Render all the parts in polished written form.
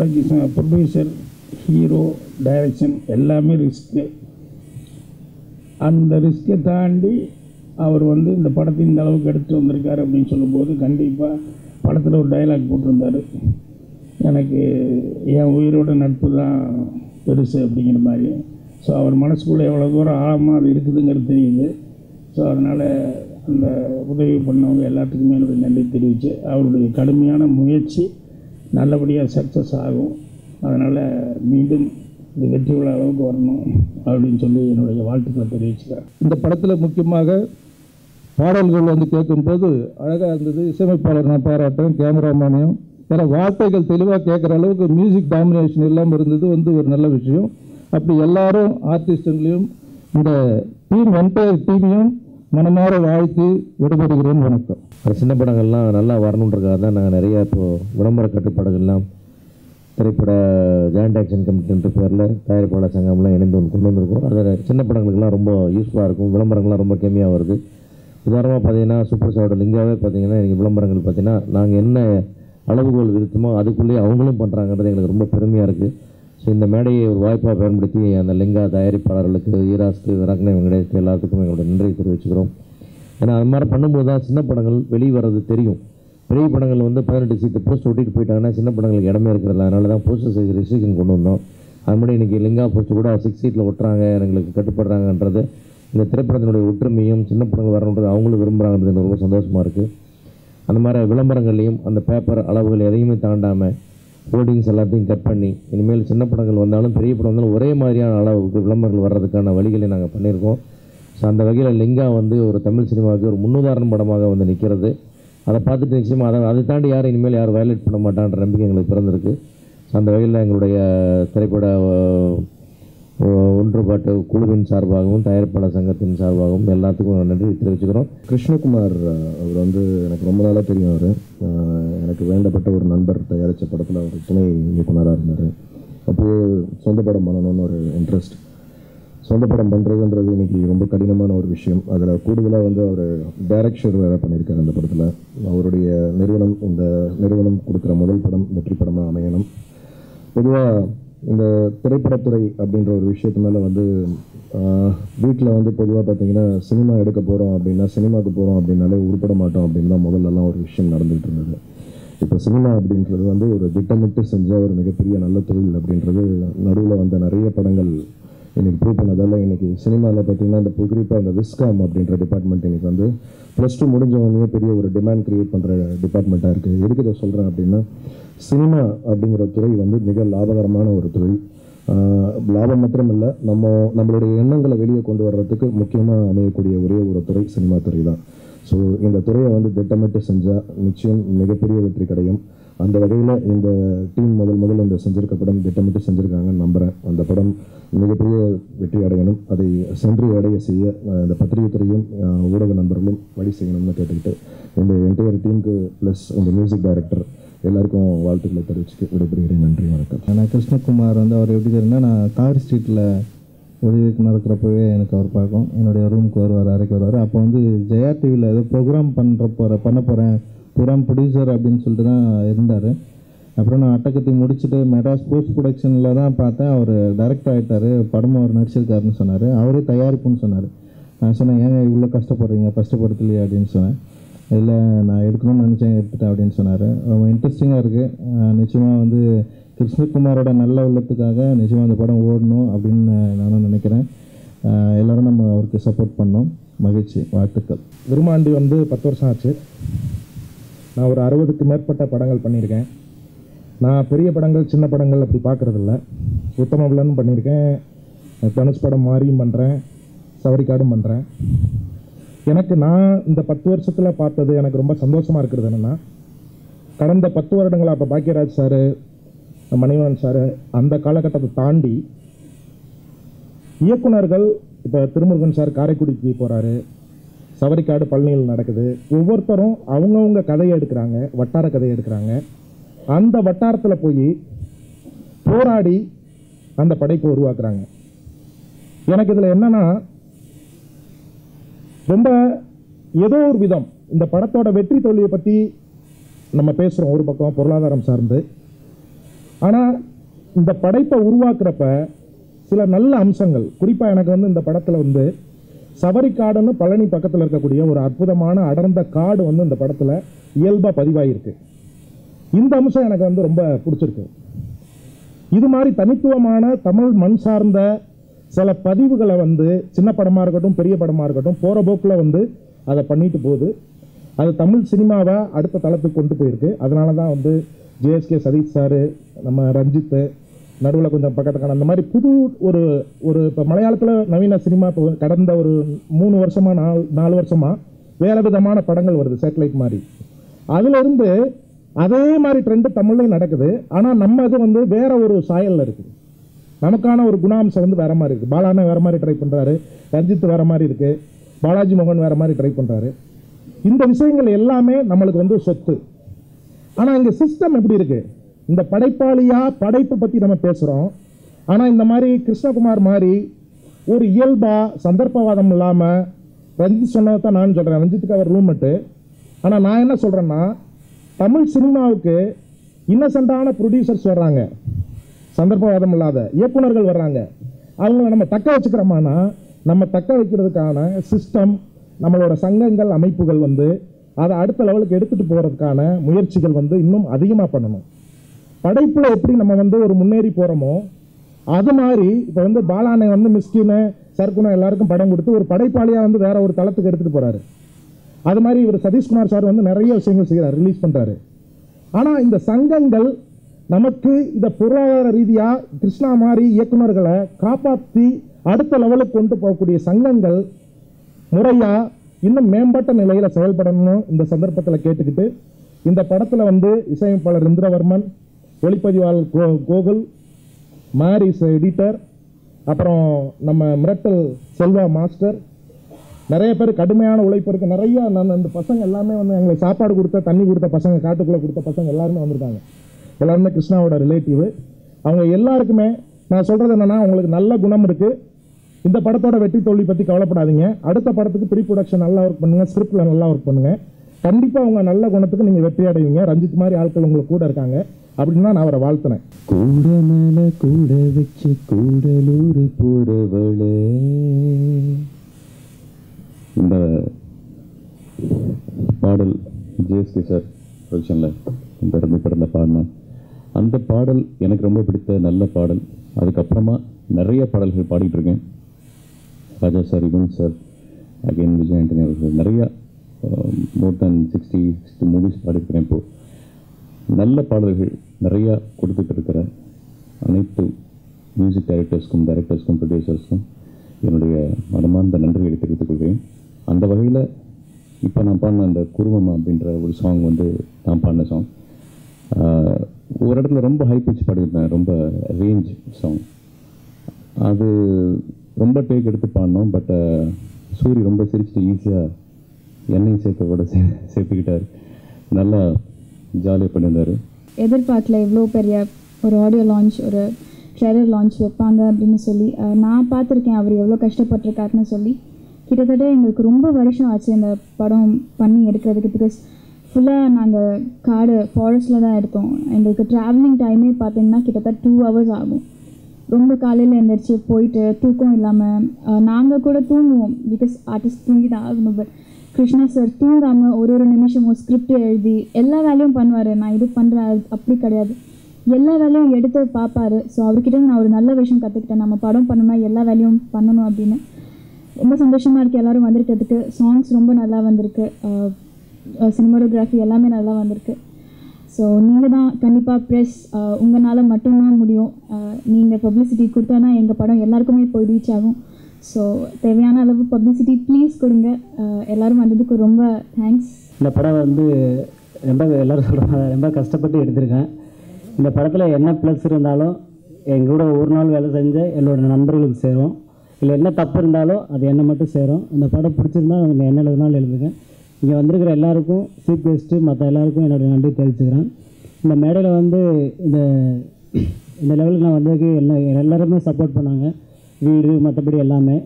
Producer, hero, direction எல்லாமே risk. அந்த ரிஸ்க்கை தாண்டி அவர் இந்த படத்தை இந்த அளவுக்கு எடுத்துகிட்டு வந்திருக்காரு அப்படின்னு சொல்லும்போது கண்டிப்பாக படத்தில் ஒரு டைலாக் போட்டிருந்தார், எனக்கு என் உயிரோட நட்பு தான் பெருசு அப்படிங்கிற மாதிரி. ஸோ அவர் மனசுக்குள்ளே எவ்வளோ தூரம் ஆழமாக அது இருக்குதுங்கிறது தெரியுது. ஸோ அதனால் அந்த உதவி பண்ணவங்க எல்லாத்துக்குமே என்னுடைய நன்றி தெரிவித்து, அவருடைய கடுமையான முயற்சி நல்லபடியாக சக்ஸஸ் ஆகும். அதனால் மீண்டும் இந்த வெற்றி விழா அளவுக்கு வரணும் அப்படின்னு சொல்லி என்னுடைய வாழ்த்துக்களை தெரிவிச்சுக்கிறேன். இந்த படத்தில் முக்கியமாக பாடல்கள் கேட்கும்போது அழகாக இருந்தது. இசையமைப்பாளர் நான் பாராட்டுறேன், கேமராமேனையும். ஏன்னா வார்த்தைகள் தெளிவாக கேட்குற அளவுக்கு மியூசிக் டாமினேஷன் இல்லாமல் இருந்தது ஒரு நல்ல விஷயம். அப்படி எல்லாரும் ஆர்டிஸ்டுங்களையும் இந்த டீம் என்டையர் டீமையும் மனமாற வாழ்த்து விடுபடுகிறேன். வணக்கம். சின்ன படங்கள்லாம் நல்லா வரணுன்றதுக்காக தான் நாங்கள் நிறையா இப்போது விளம்பர கட்டுப்பாடுகள்லாம் திரைப்பட ஜாயிண்ட் ஆக்ஷன் கமிட்டின்ற பேரில் தயாரிப்பாளர் சங்கம்லாம் இணைந்து கொண்டு வந்திருக்கோம். அதில் சின்ன படங்களுக்கெல்லாம் ரொம்ப யூஸ்ஃபுல்லாக இருக்கும். விளம்பரங்கள்லாம் ரொம்ப கம்மியாக வருது. உதாரணமாக பார்த்தீங்கன்னா சூப்பர் ஸ்டாரோட லிங்காவே பார்த்தீங்கன்னா இன்றைக்கி விளம்பரங்கள் பார்த்தீங்கன்னா நாங்கள் என்ன அளவுகோல் விருத்தமோ அதுக்குள்ளேயே அவங்களும் பண்ணுறாங்கன்றது எங்களுக்கு ரொம்ப பெருமையாக இருக்குது. ஸோ இந்த மேடையை ஒரு வாய்ப்பாக பயன்படுத்தி அந்த லிங்கா தயாரிப்பாளர்களுக்கு, ஈராஸ்க்கு, ரங்கனை வெங்கடேஷ்க்கு எல்லாத்துக்கும் எங்களோட நன்றியை தெரிவிச்சுக்கிறோம். ஏன்னா அது மாதிரி பண்ணும்போது தான் சின்ன படங்கள் வெளியே வர்றது தெரியும். பெரிய படங்கள் 18 சீட்டு போஸ்ட் ஓட்டிட்டு போயிட்டாங்கன்னா சின்ன படங்களுக்கு இடமே இருக்கிறது. அதனால தான் போஸ்டர் சைஸ் ரெஸ்ட்ரிக்ஷன் கொண்டு வந்தோம். அது மாதிரி இன்றைக்கி லிங்கா போஸ்ட்டு கூட 6 சீட்டில் ஒட்டுறாங்க, எங்களுக்கு கட்டுப்படுறாங்கன்றது இந்த திரைப்படத்தினுடைய ஒற்றுமையும் சின்ன படங்கள் வரணுன்றது அவங்களும் விரும்புகிறாங்கன்றது எனக்கு ரொம்ப சந்தோஷமாக இருக்குது. அந்த மாதிரி விளம்பரங்கள்லையும் அந்த பேப்பர் அளவுகள் எதையுமே தாண்டாமல் ஹோர்டிங்ஸ் எல்லாத்தையும் கட் பண்ணி இனிமேல் சின்ன படங்கள் வந்தாலும் பெரிய படம் வந்தாலும் ஒரே மாதிரியான அளவுக்கு விளம்பரங்கள் வர்றதுக்கான வழிகளை நாங்கள் பண்ணியிருக்கோம். ஸோ அந்த வகையில் லிங்கா ஒரு தமிழ் சினிமாவுக்கு ஒரு முன்னுதாரண படமாக நிற்கிறது. அதை பார்த்துட்டு நிச்சயமாக அதை தாண்டி யாரும் இனிமேல் யாரும் வயலேட் பண்ண மாட்டான்ற நம்பிக்கை எங்களுக்கு பிறந்திருக்கு. ஸோ அந்த வகையில் எங்களுடைய திரைப்பட ஒன்றுபாட்டு குழுவின் சார்பாகவும் தயாரிப்பாளர் சங்கத்தின் சார்பாகவும் எல்லாத்துக்கும் நன்றி தெரிவிச்சுக்கிறோம். கிருஷ்ணகுமார் அவர் எனக்கு ரொம்ப நாளாக தெரியும். அவர் எனக்கு வேண்டப்பட்ட ஒரு நண்பர் தயாரித்த படத்தில் அவர் துணை இயக்குனராக இருந்தார். அப்போது சொந்த படம் பண்ணணும்னு ஒரு இன்ட்ரெஸ்ட். சொந்த படம் பண்ணுறதுன்றது இன்றைக்கி ரொம்ப கடினமான ஒரு விஷயம். அதில் கூடுதலாக அவர் டைரக்ஷன் வேறு பண்ணியிருக்கார் அந்த படத்தில். அவருடைய இந்த நிறுவனம் கொடுக்குற முதல் படம் வெற்றி படமாக அமையணும். பொதுவாக இந்த திரைப்படத்துறை அப்படின்ற ஒரு விஷயத்து மேலே வீட்டில் பொதுவாக பார்த்திங்கன்னா சினிமா எடுக்க போகிறோம் அப்படின்னா சினிமாவுக்கு போகிறோம் அப்படின்னாலே உருப்பட மாட்டோம் அப்படின்னு தான் முதல்லலாம் ஒரு விஷயம் நடந்துகிட்டு இருந்தது. இப்போ சினிமா அப்படின்றது ஒரு திட்டமிட்டு செஞ்சால் ஒரு மிகப்பெரிய நல்ல தொழில் அப்படின்றது நடுவில் நிறைய படங்கள் இன்றைக்கி ப்ரூவ் பண்ணதால் இன்றைக்கி சினிமாவில் பார்த்திங்கன்னா இந்த குறிப்பாக இந்த விஸ்காம் அப்படின்ற டிபார்ட்மெண்ட் இன்றைக்கி +2 முடிஞ்சவனே பெரிய ஒரு டிமாண்ட் க்ரியேட் பண்ணுற டிபார்ட்மெண்ட்டாக இருக்குது. எதுக்கு இதை சொல்கிறேன் அப்படின்னா சினிமா அப்படிங்கிற துறை மிக லாபகரமான ஒரு தொழில். லாபம் மாத்திரம் இல்லை, நம்மளுடைய எண்ணங்களை வெளியே கொண்டு வர்றதுக்கு முக்கியமாக அமையக்கூடிய ஒரே ஒரு துறை சினிமா துறை தான். ஸோ இந்த துறையை திட்டமிட்டு செஞ்சால் நிச்சயம் மிகப்பெரிய வெற்றி கிடையும். அந்த வகையில் இந்த டீம் முதல் இந்த செஞ்சிருக்க படம் திட்டமிட்டு செஞ்சுருக்காங்கன்னு நம்புகிறேன். அந்த படம் மிகப்பெரிய வெற்றி அடையணும். அதை சென்று அடைய செய்ய இந்த பத்திரிகை துறையும் ஊடக நண்பர்களும் வழி செய்யணும்னு கேட்டுக்கிட்டு இந்த என்டையர் டீமுக்கு ப்ளஸ் இந்த மியூசிக் டைரக்டர் எல்லாருக்கும் வாழ்த்துக்களை தெரிவிச்சுட்டு விடைபெறுகிறேன். நன்றி, வணக்கம். நான் கிருஷ்ணகுமார் அவர் எப்படி தெரியும்னா, நான் காவிரி ஸ்ட்ரீட்டில் உதவிக்கு நடக்கிறப்பவே எனக்கு அவர் பார்க்கும். என்னுடைய ரூமுக்கு வருவார், அறைக்கு வருவார். அப்போ ஜெயா டிவியில் ஏதோ ப்ரோக்ராம் பண்ண போகிறேன் புறம் ப்ரொடியூசர் அப்படின்னு சொல்லிட்டு தான் இருந்தார். அப்புறம் நான் அட்டகத்தி முடிச்சுட்டு மெட்ராஸ் போஸ்ட் ப்ரொடக்ஷனில் தான் பார்த்தேன். அவர் டைரக்டர் ஆகிட்டார், படமும் அவர் நடிச்சிருக்காருன்னு சொன்னார். அவரே தயாரிப்புன்னு சொன்னார். நான் சொன்னேன், ஏங்க இவ்வளோ கஷ்டப்படுறீங்க, கஷ்டப்படுத்தலையே அப்படின்னு சொன்னேன். இல்லை நான் எடுக்கணும்னு நினச்சேன், எடுத்துட்டேன் அப்படின்னு சொன்னார். ரொம்ப இன்ட்ரெஸ்டிங்காக இருக்குது. நிச்சயமாக கிருஷ்ணகுமாரோட நல்ல உள்ளத்துக்காக நிச்சயமாக அந்த படம் ஓடணும் அப்படின்னு நானும் நினைக்கிறேன். எல்லோரும் நம்ம அவருக்கு சப்போர்ட் பண்ணோம். மகிழ்ச்சி, வாழ்த்துக்கள். விருமாண்டி 10 வருஷம் ஆச்சு. நான் ஒரு 60க்கு மேற்பட்ட படங்கள் பண்ணியிருக்கேன். நான் பெரிய படங்கள் சின்ன படங்கள் அப்படி பார்க்குறதில்ல. உத்தம வில்லனும் பண்ணியிருக்கேன், தனுஷ் படம் மாதிரியும் பண்ணுறேன், சவரிக்காடும் பண்ணுறேன். நான் இந்த 10 வருஷத்தில் பார்த்தது எனக்கு ரொம்ப சந்தோஷமாக இருக்கிறது என்னென்னா, கடந்த 10 வருடங்களாக அப்போ பாக்கியராஜ் சார், மணிவண்ணன் சார் அந்த காலகட்டத்தை தாண்டி இயக்குனர்கள், இப்போ திருமுருகன் சார் காரைக்குடிக்கு போகிறாரு, சவரிக்காடு பழனியில் நடக்குது. ஒவ்வொருத்தரும் அவங்கவுங்க கதையை எடுக்கிறாங்க, வட்டார கதையை எடுக்கிறாங்க. அந்த வட்டாரத்தில் போய் போராடி அந்த படைப்பை உருவாக்குறாங்க. எனக்கு இதில் என்னன்னா, ரொம்ப ஏதோ ஒரு விதம் இந்த படத்தோட வெற்றி தோல்வியை பற்றி நம்ம பேசுகிறோம். ஒரு பக்கம் பொருளாதாரம் சார்ந்து, ஆனால் இந்த படைப்பை உருவாக்குறப்ப சில நல்ல அம்சங்கள், குறிப்பாக எனக்கு வந்து இந்த படத்தில் வந்து சபரிக்காடுன்னு பழனி பக்கத்தில் இருக்கக்கூடிய ஒரு அற்புதமான அடர்ந்த காடு வந்து இந்த படத்தில் இயல்பாக பதிவாயிருக்கு. இந்த அம்சம் எனக்கு வந்து ரொம்ப பிடிச்சிருக்கு. இது மாதிரி தனித்துவமான தமிழ் மண் சார்ந்த சில பதிவுகளை வந்து சின்ன படமாக இருக்கட்டும் பெரிய படமாக இருக்கட்டும் போகிற போக்கில் வந்து அதை பண்ணிட்டு போகுது. அது தமிழ் சினிமாவை அடுத்த தளத்துக்கு கொண்டு போயிருக்கு. அதனால தான் வந்து ஜேஎஸ்கே சதீஷ் சார், நம்ம ரஞ்சித்து, நடுவில் கொஞ்சம் பக்கத்துக்கான அந்த மாதிரி புது ஒரு ஒரு இப்போ மலையாளத்தில் நவீன சினிமா இப்போ கடந்த ஒரு 3 வருஷமாக 4 வருஷமாக வேறு விதமான படங்கள் வருது சேட்டலைட் மாதிரி. அதிலிருந்து அதே மாதிரி ட்ரெண்டு தமிழ்லையும் நடக்குது. ஆனால் நம்ம இது வந்து வேற ஒரு சாயலில் இருக்குது. நமக்கான ஒரு குணாம்சம் வந்து வேறு மாதிரி இருக்குது. பாலாண்ணன் வேறு மாதிரி ட்ரை பண்ணுறாரு, ரஞ்சித் வேறு மாதிரி இருக்குது, பாலாஜி மோகன் வேறு மாதிரி ட்ரை பண்ணுறாரு. இந்த விஷயங்கள் எல்லாமே நம்மளுக்கு வந்து சொத்து. ஆனால் இங்கே சிஸ்டம் எப்படி இருக்குது? இந்த படைப்பாளியாக படைப்பை பற்றி நம்ம பேசுகிறோம். ஆனால் இந்த மாதிரி கிருஷ்ணகுமார் மாதிரி ஒரு இயல்பாக சந்தர்ப்பவாதம் இல்லாமல், ரஞ்சித் சொன்னதை தான் நான் சொல்கிறேன், ரஞ்சித்துக்கு அவர் ரூம்மேட்டு. ஆனால் நான் என்ன சொல்கிறேன்னா, தமிழ் சினிமாவுக்கு இன்னசென்ட்டான ப்ரொடியூசர்ஸ் வர்றாங்க, சந்தர்ப்பவாதம் இல்லாத இயக்குனர்கள் வர்றாங்க. அவங்கள நம்ம தக்க வச்சுக்கிறோமானா, நம்ம தக்க வைக்கிறதுக்கான சிஸ்டம், நம்மளோட சங்கங்கள் அமைப்புகள் வந்து அதை அடுத்த லெவலுக்கு எடுத்துகிட்டு போகிறதுக்கான முயற்சிகள் வந்து இன்னும் அதிகமாக பண்ணணும். படைப்பில் எப்படி நம்ம வந்து ஒரு முன்னேறி போகிறோமோ அது மாதிரி இப்போ வந்து பாலானை வந்து மிஸ்கின்னு சர்க்குன்னு எல்லாருக்கும் படம் கொடுத்து ஒரு படைப்பாளியாக வந்து வேற ஒரு தளத்துக்கு எடுத்துகிட்டு போகிறாரு. அது மாதிரி இவர் சதீஷ்குமார் சார் வந்து நிறைய விஷயங்கள் செய்கிறார், ரிலீஸ் பண்ணுறாரு. ஆனால் இந்த சங்கங்கள் நமக்கு இதை பொருளாதார ரீதியாக கிருஷ்ணா மாதிரி இயக்குநர்களை காப்பாற்றி அடுத்த லெவலுக்கு கொண்டு போகக்கூடிய சங்கங்கள் முறையாக இன்னும் மேம்பட்ட நிலையில் செயல்படணும் இந்த சந்தர்ப்பத்தில் கேட்டுக்கிட்டு, இந்த படத்தில் வந்து இசையமைப்பாளர் இந்திரவர்மன், ஒளிப்பதிவாளர் கோகுல், மாரிஸ் எடிட்டர், அப்புறம் நம்ம மிரட்டல் செல்வா மாஸ்டர், நிறைய பேர் கடுமையான உழைப்பு இருக்குது. நிறைய இந்த பசங்க எல்லாமே வந்து எங்களுக்கு சாப்பாடு கொடுத்த தண்ணி கொடுத்த பசங்க, காட்டுக்குள்ளே கொடுத்த பசங்க எல்லாருமே வந்திருக்காங்க. எல்லாருமே கிருஷ்ணாவோட ரிலேட்டிவ். அவங்க எல்லாருக்குமே நான் சொல்கிறது என்னென்னா, உங்களுக்கு நல்ல குணம் இருக்குது. இந்த படத்தோட வெற்றி தோல்வி பற்றி கவலைப்படாதீங்க. அடுத்த படத்துக்கு ப்ரீ ப்ரொடக்ஷன் நல்லா ஒர்க் பண்ணுங்கள், ஸ்கிரிப்டில் நல்லா ஒர்க் பண்ணுங்கள். கண்டிப்பாக உங்கள் நல்ல குணத்துக்கு நீங்கள் வெற்றி அடைவீங்க. ரஞ்சித் மாதிரி ஆட்கள் உங்களுக்கு கூட இருக்காங்க அப்படின்னு தான் நான் அவரை வாழ்த்தினேன். கூட மேல கூட வச்சு கூடலூர் போறவளே. இந்த பாடல் ஜேஎஸ்கே சார் ப்ரொடக்ஷனில் இந்த ரம்மி படத்தில் பாடினேன். அந்த பாடல் எனக்கு ரொம்ப பிடித்த நல்ல பாடல். அதுக்கப்புறமா நிறைய பாடல்கள் பாடிட்டு இருக்கேன். Raja sir, Yuvan sir, again Vijay Antony அவர்கள் நிறையா மோர் தேன் 60 மூவிஸ் பாடியிருக்கிறேன். இப்போது நல்ல பாடல்கள் நிறையா கொடுத்துட்டு இருக்கிற அனைத்து மியூசிக் டைரக்டர்ஸ்க்கும் ப்ரொடியூசர்ஸ்க்கும் என்னுடைய மனமார்ந்த நன்றிகளை தெரிவித்துக் கொள்கிறேன். அந்த வகையில் இப்போ நான் பாடின அந்த குருவம் அப்படின்ற ஒரு சாங் வந்து நான் பாடின சாங். ஒரு இடத்துல ரொம்ப ஹை பிச் பாடியிருந்தேன், ரொம்ப ரேஞ்ச் சாங். அது ரொம்ப டேக் எடுத்து பாடினோம். பட் சூரி ரொம்ப சிரிச்சுட்டு ஈஸியாக என்னையும் சேர்த்தோட சேர்த்துக்கிட்டார். நல்லா ஜாலியாக பண்ணியிருந்தார். எதிர்பார்க்கல இவ்வளோ பெரிய ஒரு ஆடியோ லான்ச், ஒரு ட்ரெய்லர் லான்ச் வைப்பாங்க அப்படின்னு சொல்லி. நான் பார்த்துருக்கேன் அவர் எவ்வளோ கஷ்டப்பட்டிருக்காருன்னு சொல்லி. கிட்டத்தட்ட எங்களுக்கு ரொம்ப வருஷம் ஆச்சு இந்த படம் பண்ணி எடுக்கிறதுக்கு. பிகாஸ் ஃபுல்லாக நாங்கள் காடு ஃபாரஸ்ட்டில் தான் எடுத்தோம். எங்களுக்கு ட்ராவலிங் டைமே பார்த்திங்கன்னா கிட்டத்தட்ட 2 hours ஆகும். ரொம்ப காலையில் எழுந்திரிச்சு போயிட்டு தூக்கம் இல்லாமல் நாங்கள் கூட தூங்குவோம். பிகாஸ் ஆர்டிஸ்ட் தூங்கி தான் ஆகணும். பட் கிருஷ்ணா சார் தூங்காமல் ஒரு நிமிஷமும் ஸ்கிரிப்ட் எழுதி எல்லா வேலையும் பண்ணுவார். நான் இது பண்ணுறேன் அப்படி கிடையாது, எல்லா வேலையும் எடுத்து பார்ப்பார். ஸோ அவர்கிட்ட நான் ஒரு நல்ல விஷயம் கற்றுக்கிட்டேன். நம்ம படம் பண்ணணும்னா எல்லா வேலையும் பண்ணணும் அப்படின்னு. ரொம்ப சந்தோஷமாக இருக்குது எல்லோரும் வந்திருக்கிறதுக்கு. சாங்ஸ் ரொம்ப நல்லா வந்திருக்கு, சினிமாட்டோகிராஃபி எல்லாமே நல்லா வந்திருக்கு. ஸோ நீங்கள் தான் கண்டிப்பாக ப்ரெஸ் உங்களால் மட்டும்தான் முடியும். நீங்கள் பப்ளிசிட்டி கொடுத்தா தான் எங்கள் படம் எல்லாருக்குமே போய் ரீச் ஆகும். ஸோ தேவையான அளவு பப்ளிசிட்டி ப்ளீஸ் கொடுங்க. எல்லோரும் வந்ததுக்கு ரொம்ப தேங்க்ஸ். இந்த படம் வந்து ரொம்ப எல்லோரும் சொல்கிறாங்க, ரொம்ப கஷ்டப்பட்டு எடுத்திருக்கேன். இந்த படத்தில் என்ன ப்ளஸ் இருந்தாலும் எங்களோட ஒரு நாள் வேலை செஞ்ச என்னோடய நண்பர்களுக்கு சேரும். இல்லை என்ன தப்பு இருந்தாலும் அது என்னை மட்டும் சேரும். இந்த படம் பிடிச்சிருந்தா அவங்க என்ன எழுதினாலும் எழுதுங்க. இங்கே வந்திருக்கிற எல்லாருக்கும் சீஃப் கெஸ்ட்டு மற்ற எல்லாருக்கும் என்னோடய நன்றி தெரிவிச்சுக்கிறேன். இந்த மேடையில் வந்து இந்த லெவலுக்கு நான் வந்ததுக்கு எல்லாருமே சப்போர்ட் பண்ணாங்க, வீடு மற்றபடி எல்லாமே.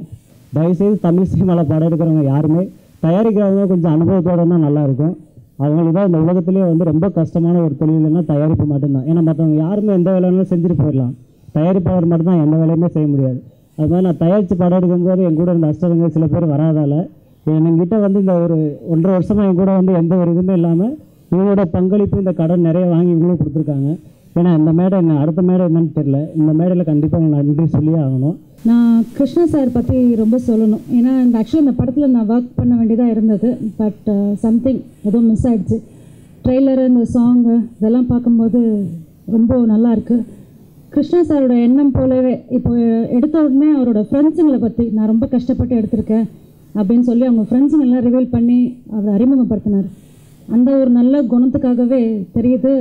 தயவுசெய்து தமிழ் சினிமாவில் படம் எடுக்கிறவங்க யாருமே தயாரிக்கிறவங்க கொஞ்சம் அனுபவத்தோடு தான் நல்லாயிருக்கும். அதனால தான் இந்த உலகத்திலேயே வந்து ரொம்ப கஷ்டமான ஒரு தொழில்னா தயாரிப்பு மட்டும்தான். ஏன்னா மற்றவங்க யாருமே எந்த வேலைனாலும் செஞ்சுட்டு போயிடலாம், தயாரிப்பாளர் மட்டும் தான் எந்த வேலையுமே செய்ய முடியாது. அது மாதிரி நான் தயாரித்து படம் எடுக்கும்போது என் கூட இருந்த அஷ்டவங்க சில பேர் வராதால் என்கிட்ட வந்து இந்த ஒரு 1.5 வருஷமாக என் கூட வந்து எந்த ஒரு இதுவுமே இல்லாமல் இவங்களோட பங்களிப்பு இந்த கடன் நிறைய வாங்கி இவங்களும் கொடுத்துருக்காங்க. ஏன்னா இந்த மேடை என்ன அடுத்த மேடை என்னன்னு தெரில, இந்த மேடையில் கண்டிப்பாக நான் நன்றி சொல்லியே ஆகணும். நான் கிருஷ்ணா சார் பற்றி ரொம்ப சொல்லணும். ஏன்னா ஆக்சுவலி இந்த படத்தில் நான் ஒர்க் பண்ண வேண்டியதாக இருந்தது. பட் சம்திங் எதுவும் மிஸ் ஆகிடுச்சு. ட்ரெய்லரு, இந்த சாங்கு இதெல்லாம் பார்க்கும்போது ரொம்ப நல்லாயிருக்கு. கிருஷ்ணா சாரோட எண்ணம் போலவே இப்போ எடுத்த உடனே அவரோட ஃப்ரெண்ட்ஸுங்களை பற்றி நான் ரொம்ப கஷ்டப்பட்டு எடுத்திருக்கேன் அப்படின்னு சொல்லி அவங்க ஃப்ரெண்ட்ஸுங்கெல்லாம் ரிவீல் பண்ணி அவரை அறிமுகப்படுத்தினார். அந்த ஒரு நல்ல குணத்துக்காகவே தெரியுது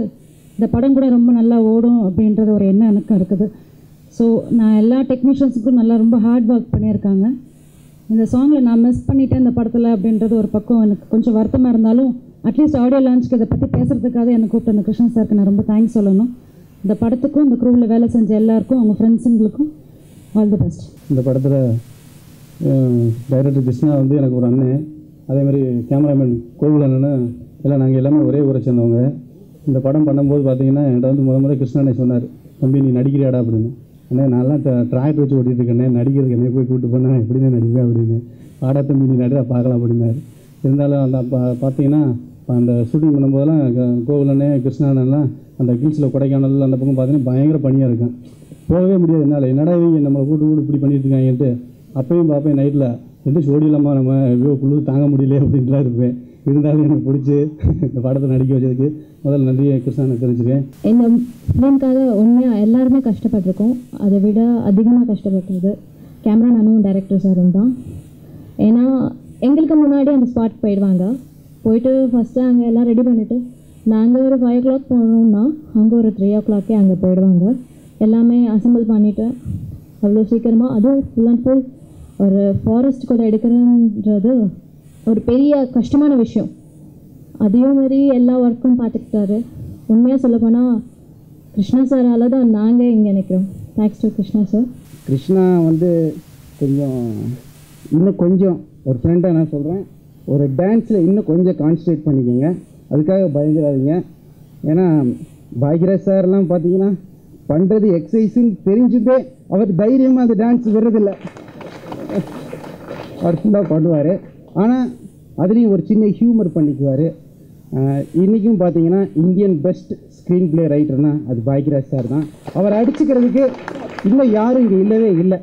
இந்த படம் கூட ரொம்ப நல்லா ஓடும் அப்படின்றது ஒரு எண்ணம் எனக்கு இருக்குது. ஸோ நான் எல்லா டெக்னீஷியன்ஸுக்கும் நல்லா ரொம்ப ஹார்ட் ஒர்க் பண்ணியிருக்காங்க. இந்த சாங்கில் நான் மிஸ் பண்ணிட்டேன் இந்த படத்தில் அப்படின்றது ஒரு பக்கம் எனக்கு கொஞ்சம் வருத்தமாக இருந்தாலும் அட்லீஸ்ட் ஆடியோ லான்ச்சுக்கு இதை பற்றி பேசுகிறதுக்காக எனக்கு கூப்பிட்டு அந்த கிருஷ்ணா சாருக்கு நான் ரொம்ப தேங்க்ஸ் சொல்லணும். இந்த படத்துக்கும் இந்த குரூவில் வேலை செஞ்ச எல்லாருக்கும் அவங்க ஃப்ரெண்ட்ஸுங்களுக்கும் ஆல் தி பெஸ்ட். இந்த படத்தில் டைரக்டர் கிருஷ்ணா வந்து எனக்கு ஒரு அண்ணன், அதேமாதிரி கேமராமேன் கோவில் அண்ணன், எல்லாம் நாங்கள் எல்லாமே ஒரே ஊரை சேர்ந்தவங்க. இந்த படம் பண்ணும்போது பார்த்தீங்கன்னா என்கிட்ட வந்து முறை கிருஷ்ணனை சொன்னார், தம்பி நீ நடிக்கிறியாடா அப்படின்னு. அண்ணே நான்லாம் டிராக்டர் வச்சு ஓட்டிகிட்டு இருக்கேன்னே, நடிக்கிறதுக்கு என்னை போய் கூப்பிட்டு போனேன் எப்படின்னு நடிப்பேன் அப்படின்னு. ஆடா தம்பி நீ நடிகா பார்க்கலாம் அப்படின்னாரு. இருந்தாலும் அந்த பார்த்தீங்கன்னா அந்த ஷூட்டிங் பண்ணும்போதெல்லாம் கோவிலண்ணே கிருஷ்ணானெல்லாம் அந்த ஹில்ஸில் கொடைக்கானல் அந்த பக்கம் பார்த்தீங்கன்னா பயங்கர பனியாக இருக்கும், போகவே முடியாது என்னால். என்னடா இவங்க நம்மளை கூட்டு இப்படி பண்ணிட்டு இருக்காங்கன்ட்டு அப்பையும் பார்ப்பேன் நைட்டில் எந்திரிச்சு ஓடிடலாமா நம்ம இவ்வளோ குழு தாங்க முடியல அப்படின்லாம் இருப்பேன். இருந்தாலும் எனக்கு பிடிச்சி இந்த படத்தை நடிக்க வச்சதுக்கு முதல்ல நன்றியை கிருஷ்ணானை தெரிஞ்சுக்கேன். இந்த ஃபிலிம்காக உண்மையாக எல்லாருமே கஷ்டப்பட்டிருக்கோம். அதை விட அதிகமாக கஷ்டப்பட்டது கேமராமேனும் டைரக்டர் சாரும் தான். ஏன்னா எங்களுக்கு முன்னாடி அந்த ஸ்பாட் போயிட்டு ஃபஸ்ட்டு அங்கே எல்லாம் ரெடி பண்ணிவிட்டு நாங்கள் ஒரு 5 o'clock போனோம்னா அங்கே ஒரு 3 o'clock அங்கே போயிடுவாங்க. எல்லாமே அசம்பிள் பண்ணிவிட்டு அவ்வளோ சீக்கிரமாக, அதுவும் ஃபுல் அண்ட் ஃபுல் ஒரு ஃபாரஸ்ட் கூட எடுக்கிறன்றது ஒரு பெரிய கஷ்டமான விஷயம். அதையும் மாதிரி எல்லா ஒர்க்கும் பார்த்துக்கிட்டாரு. உண்மையாக சொல்லப்போனால் கிருஷ்ணா சாரால் தான் நாங்கள் இங்கே நிற்கிறோம். Thanks to Krishna sir. Krishna வந்து இன்னும் கொஞ்சம் ஒரு ஃப்ரெண்டாக நான் சொல்கிறேன், ஒரு டான்ஸில் இன்னும் கொஞ்சம் கான்சன்ட்ரேட் பண்ணிக்கோங்க, அதுக்காக பயந்துடாதீங்க. ஏன்னா பாக்யராஜ் சார்லாம் பார்த்தீங்கன்னா பண்ணுறது எக்ஸசைஸுன்னு தெரிஞ்சுட்டே அவர் தைரியமாக அந்த டான்ஸ் விடுறதில்லை, அவர் ஃபுல்லாக பண்ணுவார். ஆனால் அதுலேயும் ஒரு சின்ன ஹியூமர் பண்ணிக்குவார். இன்றைக்கும் பார்த்தீங்கன்னா இந்தியன் பெஸ்ட் ஸ்க்ரீன் பிளே ரைட்டர்னால் அது பாக்யராஜ் சார் தான். அவர் அடிச்சுக்கிறதுக்கு இன்னும் யாரும் இங்கே இல்லவே இல்லை.